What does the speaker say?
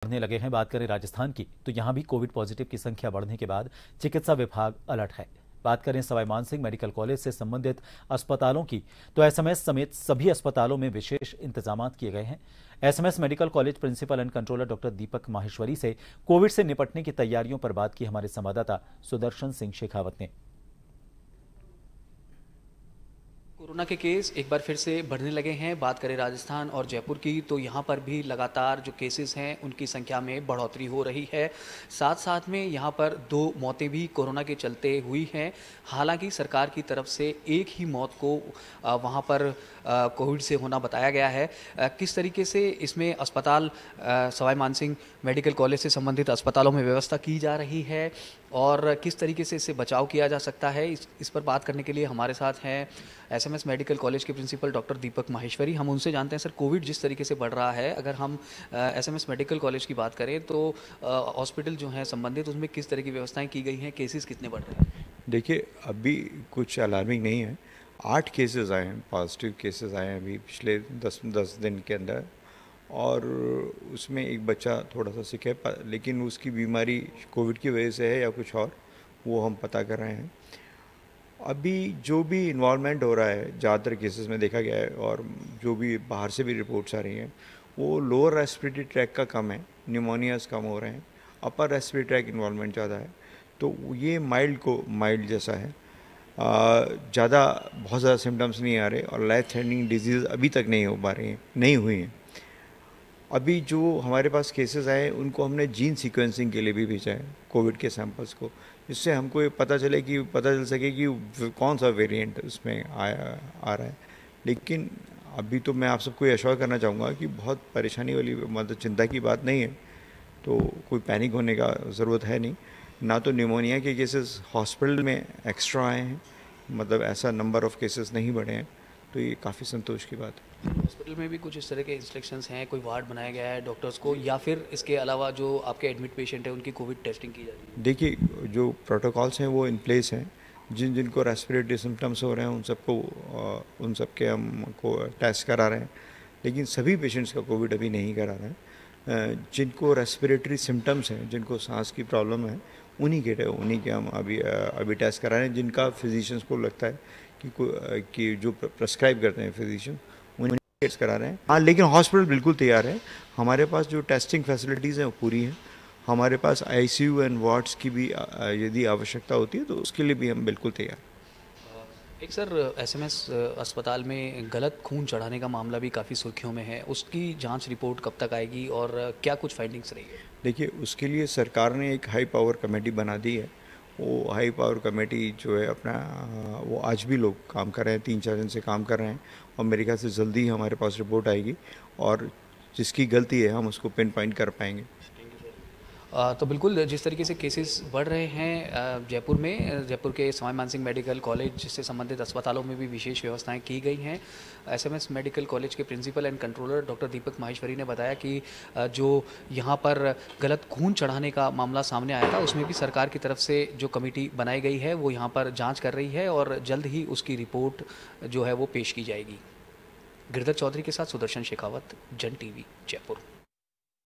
बढ़ने लगे हैं। बात करें राजस्थान की, तो यहां भी कोविड पॉजिटिव की संख्या बढ़ने के बाद चिकित्सा विभाग अलर्ट है। बात करें सवाई मानसिंह मेडिकल कॉलेज से संबंधित अस्पतालों की, तो एसएमएस समेत सभी अस्पतालों में विशेष इंतजाम किए गए हैं। SMS medical college principal and controller doctor Deepak Maheshwari से कोविड से निपटने की तैयारियों पर बात की हमारे संवाददाता सुदर्शन सिंह शेखावत ने। कोरोना के केस एक बार फिर से बढ़ने लगे हैं। बात करें राजस्थान और जयपुर की, तो यहाँ पर भी लगातार जो केसेस हैं उनकी संख्या में बढ़ोतरी हो रही है। साथ साथ में यहाँ पर 2 मौतें भी कोरोना के चलते हुई हैं। हालांकि सरकार की तरफ से एक ही मौत को वहाँ पर कोविड से होना बताया गया है। किस तरीके से इसमें अस्पताल सवाई मानसिंह मेडिकल कॉलेज से संबंधित अस्पतालों में व्यवस्था की जा रही है और किस तरीके से इससे बचाव किया जा सकता है, इस पर बात करने के लिए हमारे साथ हैं एसएमएस मेडिकल कॉलेज के प्रिंसिपल डॉक्टर दीपक माहेश्वरी। हम उनसे जानते हैं सर, कोविड जिस तरीके से बढ़ रहा है, अगर हम एसएमएस मेडिकल कॉलेज की बात करें तो हॉस्पिटल जो है संबंधित, उसमें किस तरह की व्यवस्थाएं की गई हैं, केसेस कितने बढ़ रहे हैं? देखिए, अभी कुछ अलार्मिंग नहीं है। 8 केसेस आए हैं, पॉजिटिव केसेस आए हैं अभी पिछले 10 दिन के अंदर, और उसमें एक बच्चा थोड़ा सा सिक है, लेकिन उसकी बीमारी कोविड की वजह से है या कुछ और, वो हम पता कर रहे हैं। अभी जो भी इन्वॉल्वमेंट हो रहा है ज़्यादातर केसेस में देखा गया है, और जो भी बाहर से भी रिपोर्ट्स आ रही हैं, वो लोअर रेस्पिरेटरी ट्रैक का कम है, न्यूमोनियाज कम हो रहे हैं, अपर रेस्पिरेटरी ट्रैक इन्वॉल्वमेंट ज़्यादा है। तो ये माइल्ड जैसा है, ज़्यादा बहुत ज़्यादा सिम्टम्स नहीं आ रहे, और लाइफ थ्रेटनिंग डिजीज़ अभी तक नहीं हुई हैं। अभी जो हमारे पास केसेस आए हैं उनको हमने जीन सीक्वेंसिंग के लिए भी भेजा है, कोविड के सैंपल्स को, जिससे हमको ये पता चल सके कि कौन सा वेरिएंट उसमें आ रहा है। लेकिन अभी तो मैं आप सबको ये अश्योर करना चाहूँगा कि बहुत परेशानी वाली, मतलब चिंता की बात नहीं है, तो कोई पैनिक होने का ज़रूरत है नहीं। ना तो न्यूमोनिया के केसेस हॉस्पिटल में एक्स्ट्रा आए हैं, मतलब ऐसा नंबर ऑफ़ केसेस नहीं बढ़े हैं, तो ये काफ़ी संतोष की बात है। हॉस्पिटल में भी कुछ इस तरह के इंस्ट्रक्शंस हैं, कोई वार्ड बनाया गया है डॉक्टर्स को, या फिर इसके अलावा जो आपके एडमिट पेशेंट है उनकी कोविड टेस्टिंग की जा रही है? देखिए, जो प्रोटोकॉल्स हैं वो इन प्लेस हैं। जिनको रेस्पिरेटरी सिम्टम्स हो रहे हैं उन सबके हमको टेस्ट करा रहे हैं, लेकिन सभी पेशेंट्स का कोविड अभी नहीं करा रहे हैं। जिनको रेस्पिरेटरी सिम्टम्स हैं, जिनको सांस की प्रॉब्लम है, उन्हीं के हम अभी टेस्ट करा रहे हैं, जिनका फिजिशियंस को लगता है कि जो प्रेस्क्राइब करते हैं फिजिशियन, उन्हीं टेस्ट करा रहे हैं। हाँ, लेकिन हॉस्पिटल बिल्कुल तैयार है। हमारे पास जो टेस्टिंग फैसिलिटीज़ हैं वो पूरी हैं। हमारे पास आईसीयू एंड वार्ड्स की भी यदि आवश्यकता होती है तो उसके लिए भी हम बिल्कुल तैयार। एक सर, एसएमएस अस्पताल में गलत खून चढ़ाने का मामला भी काफ़ी सुर्खियों में है, उसकी जांच रिपोर्ट कब तक आएगी और क्या कुछ फाइंडिंग्स रही है? देखिए, उसके लिए सरकार ने एक हाई पावर कमेटी बना दी है। वो हाई पावर कमेटी जो है अपना, वो आज भी लोग काम कर रहे हैं, 3-4 दिन से काम कर रहे हैं, और मेरे ख्याल से जल्दी ही हमारे पास रिपोर्ट आएगी, और जिसकी गलती है हम उसको पिन पॉइंट कर पाएंगे। तो बिल्कुल, जिस तरीके से केसेस बढ़ रहे हैं जयपुर के सवाई मानसिंह मेडिकल कॉलेज से संबंधित अस्पतालों में भी विशेष व्यवस्थाएं की गई हैं। एसएमएस मेडिकल कॉलेज के principal and controller doctor Deepak Maheshwari ने बताया कि जो यहाँ पर गलत खून चढ़ाने का मामला सामने आया था, उसमें भी सरकार की तरफ से जो कमेटी बनाई गई है वो यहाँ पर जाँच कर रही है और जल्द ही उसकी रिपोर्ट जो है वो पेश की जाएगी। गिरधर चौधरी के साथ सुदर्शन शेखावत, जन टीवी, जयपुर।